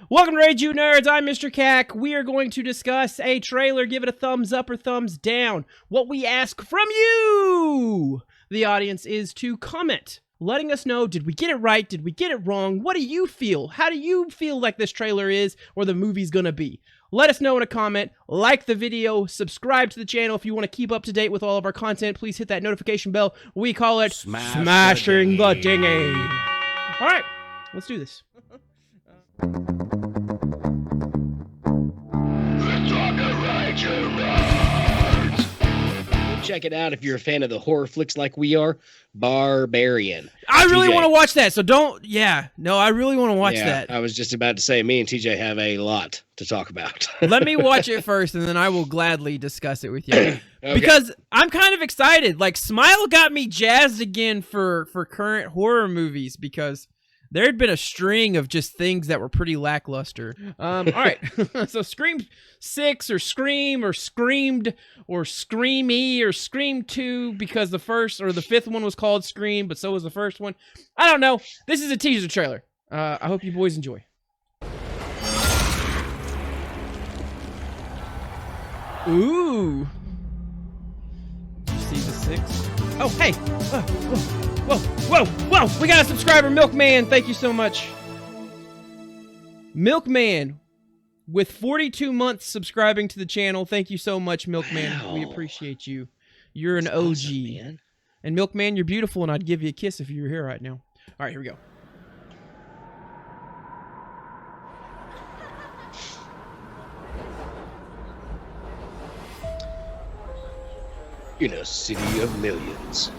Welcome to Rage You Nerds. I'm Mr. Cack. We are going to discuss a trailer. Give it a thumbs up or thumbs down. What we ask from you, the audience, is to comment, letting us know, did we get it right? Did we get it wrong? What do you feel? How do you feel like this trailer is or the movie's gonna be? Let us know in a comment, like the video, subscribe to the channel if you want to keep up to date with all of our content. Please hit that notification bell. We call it Smashing the Dinghy. All right, let's do this. Check it out if you're a fan of the horror flicks like we are. Barbarian. I really want to watch that, so don't. Yeah, no, I really want to watch that. I was just about to say, me and TJ have a lot to talk about. Let me watch it first, and then I will gladly discuss it with you. Okay. Because I'm kind of excited. Like, Smile got me jazzed again for current horror movies because there had been a string of just things that were pretty lackluster. All right, so Scream 6 or Scream or Screamed or Screamy or Scream 2 because the first or the fifth one was called Scream, but so was the first one. I don't know. This is a teaser trailer. I hope you boys enjoy. Ooh. Did you see the 6? Oh, hey. Whoa. We got a subscriber, Milkman. Thank you so much. Milkman, with 42 months subscribing to the channel. Thank you so much, Milkman. Wow. We appreciate you. You're an OG. Awesome, man. And Milkman, you're beautiful, and I'd give you a kiss if you were here right now. All right, here we go. In a city of millions.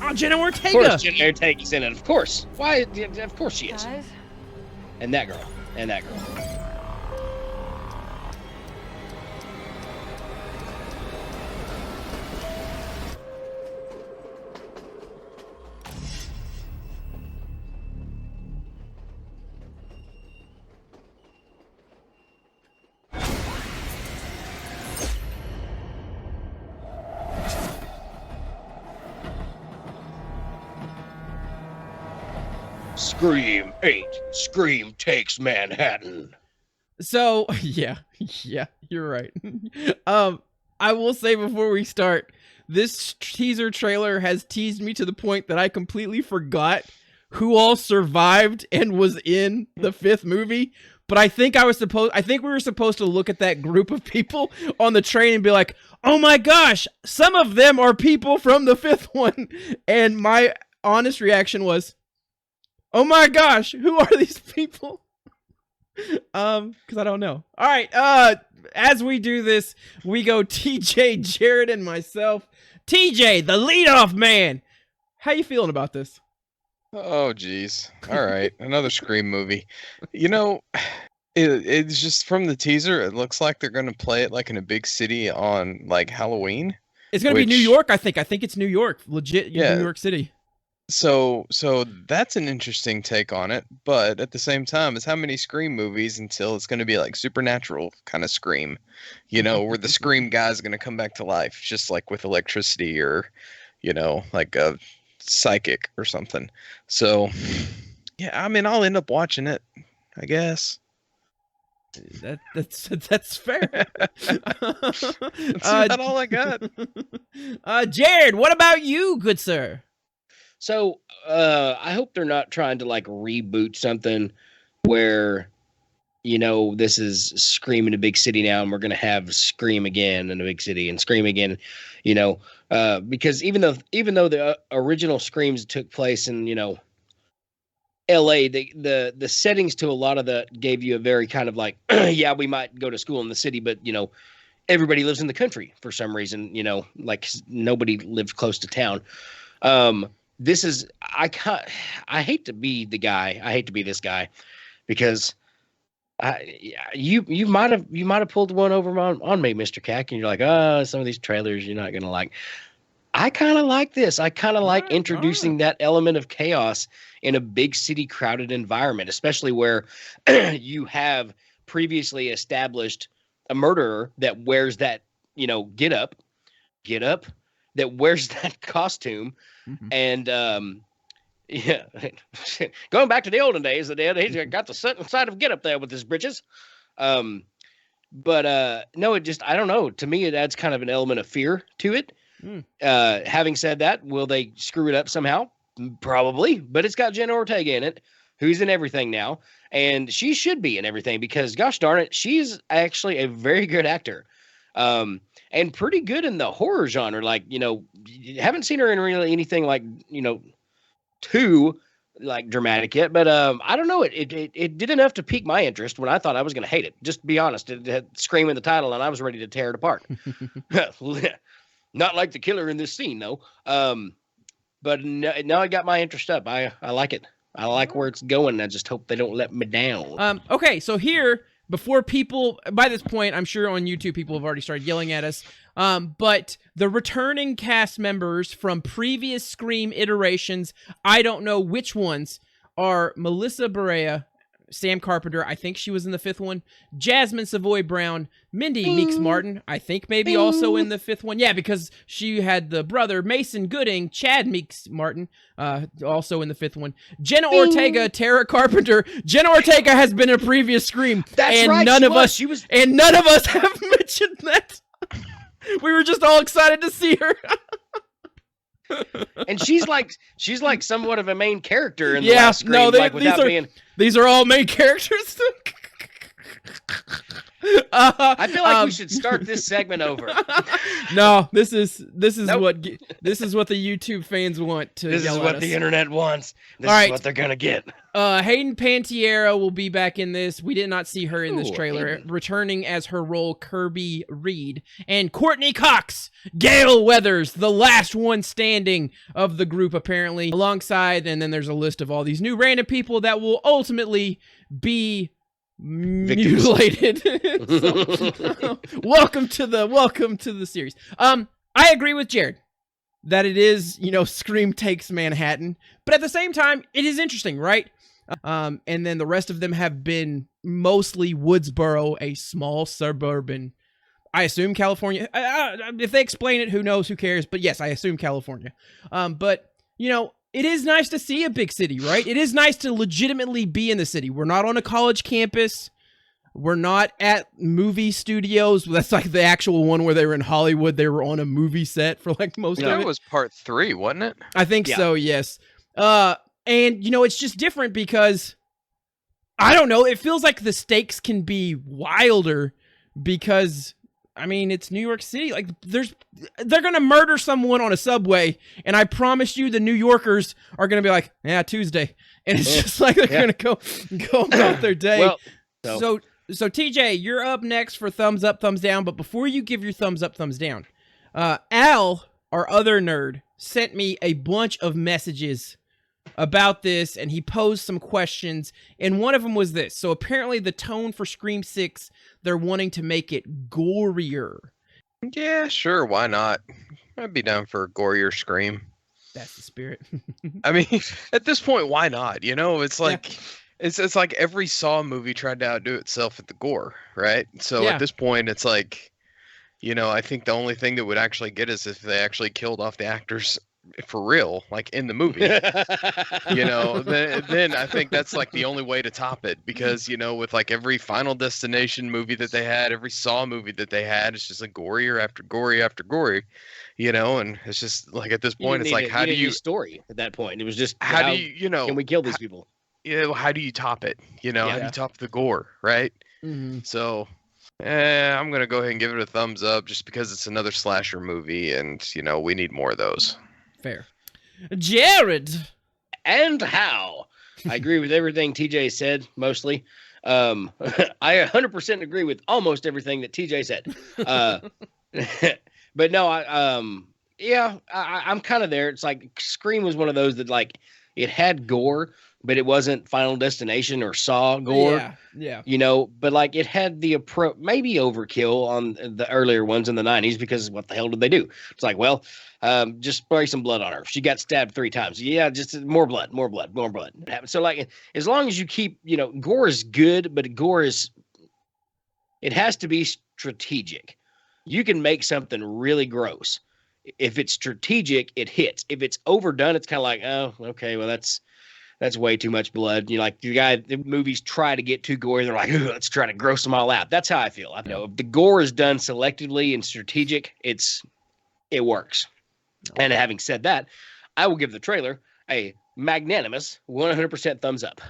Oh, Jenna Ortega! Of course, Jenna Ortega's in it. Of course. Why? Of course she is. Guys? And that girl. And that girl. Scream 8. Scream takes Manhattan. So, yeah, you're right. I will say before we start, this teaser trailer has teased me to the point that I completely forgot who all survived and was in the fifth movie. But I think we were supposed to look at that group of people on the train and be like, oh my gosh, some of them are people from the fifth one. And my honest reaction was, oh my gosh, who are these people? Because I don't know. All right, as we do this, we go TJ, Jared, and myself. TJ, the leadoff man. How you feeling about this? Oh, geez. All right, another Scream movie. You know, it's just from the teaser, it looks like they're going to play it like in a big city on like Halloween. It's going to be New York, I think. I think it's New York, legit New York City. So that's an interesting take on it, but at the same time, it's how many Scream movies until it's going to be like supernatural kind of Scream, you know, where the Scream guy's going to come back to life, just like with electricity or, you know, like a psychic or something. So, yeah, I mean, I'll end up watching it, I guess. That's fair. That's about all I got. Jared, what about you, good sir? So, I hope they're not trying to, like, reboot something where, you know, this is Scream in a big city now, and we're going to have Scream again in a big city and Scream again, you know, because even though the original Screams took place in, you know, LA, the settings to a lot of the gave you a very kind of like, yeah, we might go to school in the city, but, you know, everybody lives in the country for some reason, you know, like nobody lives close to town. This is, I hate to be the guy. I hate to be this guy because you might have pulled one over on me, Mr. Cack, and you're like, some of these trailers you're not going to like. I kind of like this. I kind of like introducing that element of chaos in a big city crowded environment, especially where you have previously established a murderer that wears that, you know, get up, that wears that costume. Mhm. And yeah, going back to the olden days, he's got the certain side of get up there with his britches. But no, it just, I don't know. To me, it adds kind of an element of fear to it. Having said that, will they screw it up somehow? Probably, but it's got Jenna Ortega in it, who's in everything now, and she should be in everything because, gosh darn it, she's actually a very good actor, and pretty good in the horror genre. Like, haven't seen her in really anything like, too like dramatic yet, but I don't know. It did enough to pique my interest when I thought I was going to hate it. Just to be honest, it had Scream in the title, and I was ready to tear it apart. Not like the killer in this scene, though. But now it got my interest up. I like it. I like where it's going. I just hope they don't let me down. Okay, so here, before people, by this point, I'm sure on YouTube people have already started yelling at us, but the returning cast members from previous Scream iterations, I don't know which ones, are Melissa Barea, Sam Carpenter, I think she was in the 5th one, Jasmine Savoy Brown, Mindy Meeks Martin, I think maybe also in the 5th one. Yeah, because she had the brother, Mason Gooding, Chad Meeks Martin, also in the 5th one. Jenna Ortega, Tara Carpenter. Jenna Ortega has been in a previous Scream. That's and right. None of us have Oh. mentioned that. We were just all excited to see her. And she's like somewhat of a main character in the last Scream, these are all main characters. I feel like we should start this segment over. No, this is Nope. what the YouTube fans want to This yell is at what us. the internet wants. This All right. is what they're gonna get. Hayden Panettiere will be back in this. We did not see her in this Ooh, trailer, Hayden. returning as her role Kirby Reed. And Courtney Cox, Gale Weathers, the last one standing of the group apparently, alongside, and then there's a list of all these new random people that will ultimately be mutilated. So, welcome to the series. I agree with Jared that it is, Scream takes Manhattan, but at the same time, it is interesting, right? And then the rest of them have been mostly Woodsboro, a small suburban, I assume California. If they explain it, who knows, who cares? But yes, I assume California. But, it is nice to see a big city, right? It is nice to legitimately be in the city. We're not on a college campus. We're not at movie studios. That's like the actual one where they were in Hollywood. They were on a movie set for like most of it. That was part 3, wasn't it? I think so, yes. And, it's just different because, I don't know, it feels like the stakes can be wilder because, it's New York City. Like, they're going to murder someone on a subway, and I promise you the New Yorkers are going to be like, yeah, Tuesday. And it's just like they're going to go about their day. Well, So TJ, you're up next for thumbs up, thumbs down. But before you give your thumbs up, thumbs down, Al, our other nerd, sent me a bunch of messages about this, and he posed some questions. And one of them was this. So apparently the tone for Scream 6, they're wanting to make it gorier. Yeah, sure. Why not? I'd be down for a gorier Scream. That's the spirit. At this point, why not? It's like... It's like every Saw movie tried to outdo itself at the gore, right? So at this point, it's like, I think the only thing that would actually get us if they actually killed off the actors for real, like in the movie, then I think that's like the only way to top it because, with like every Final Destination movie that they had, every Saw movie that they had, it's just like gorier after gory after gory, and it's just like at this point, it's like, how do you story at that point? It was just, how do you, can we kill these people? How do you top it? How do you top the gore, right? Mm-hmm. So, I'm going to go ahead and give it a thumbs up just because it's another slasher movie and, we need more of those. Fair. Jared! And how? I agree with everything TJ said, mostly. I 100% agree with almost everything that TJ said. But no, I'm kind of there. It's like Scream was one of those that, like, it had gore, but it wasn't Final Destination or Saw gore. Yeah. But like it had the maybe overkill on the earlier ones in the 90s because what the hell did they do? It's like, well, just spray some blood on her. She got stabbed 3 times. Yeah, just more blood. So like, as long as you keep, gore is good, but it has to be strategic. You can make something really gross If it's strategic, it hits. If it's overdone, it's kind of like, oh, okay, well that's way too much blood. You know, like the movies try to get too gory. They're like, let's try to gross them all out. That's how I feel. I know if the gore is done selectively and strategic, it works. And having said that, I will give the trailer a magnanimous 100% thumbs up.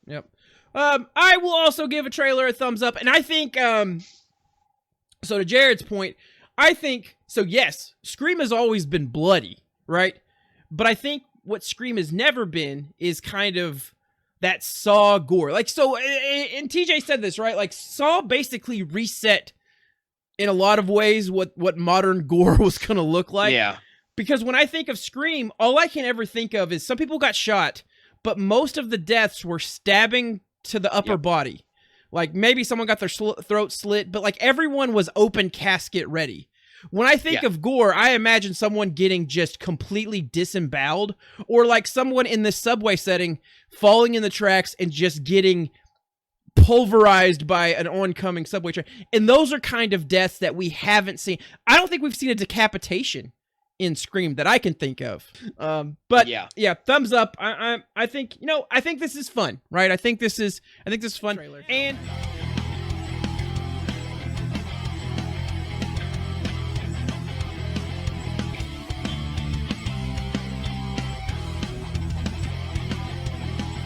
Yep. I will also give a trailer a thumbs up, and I think, so to Jared's point, I think, so yes, Scream has always been bloody, right? But I think what Scream has never been is kind of that Saw gore. Like, so, and TJ said this, right? Like, Saw basically reset in a lot of ways what modern gore was going to look like. Yeah. Because when I think of Scream, all I can ever think of is some people got shot, but most of the deaths were stabbing to the upper body. Like, maybe someone got their throat slit, but like everyone was open casket ready. When I think of gore, I imagine someone getting just completely disemboweled, or like someone in this subway setting falling in the tracks and just getting pulverized by an oncoming subway train. And those are kind of deaths that we haven't seen. I don't think we've seen a decapitation in Scream that I can think of. But yeah, thumbs up. I think, I think this is fun, right? I think this is fun. And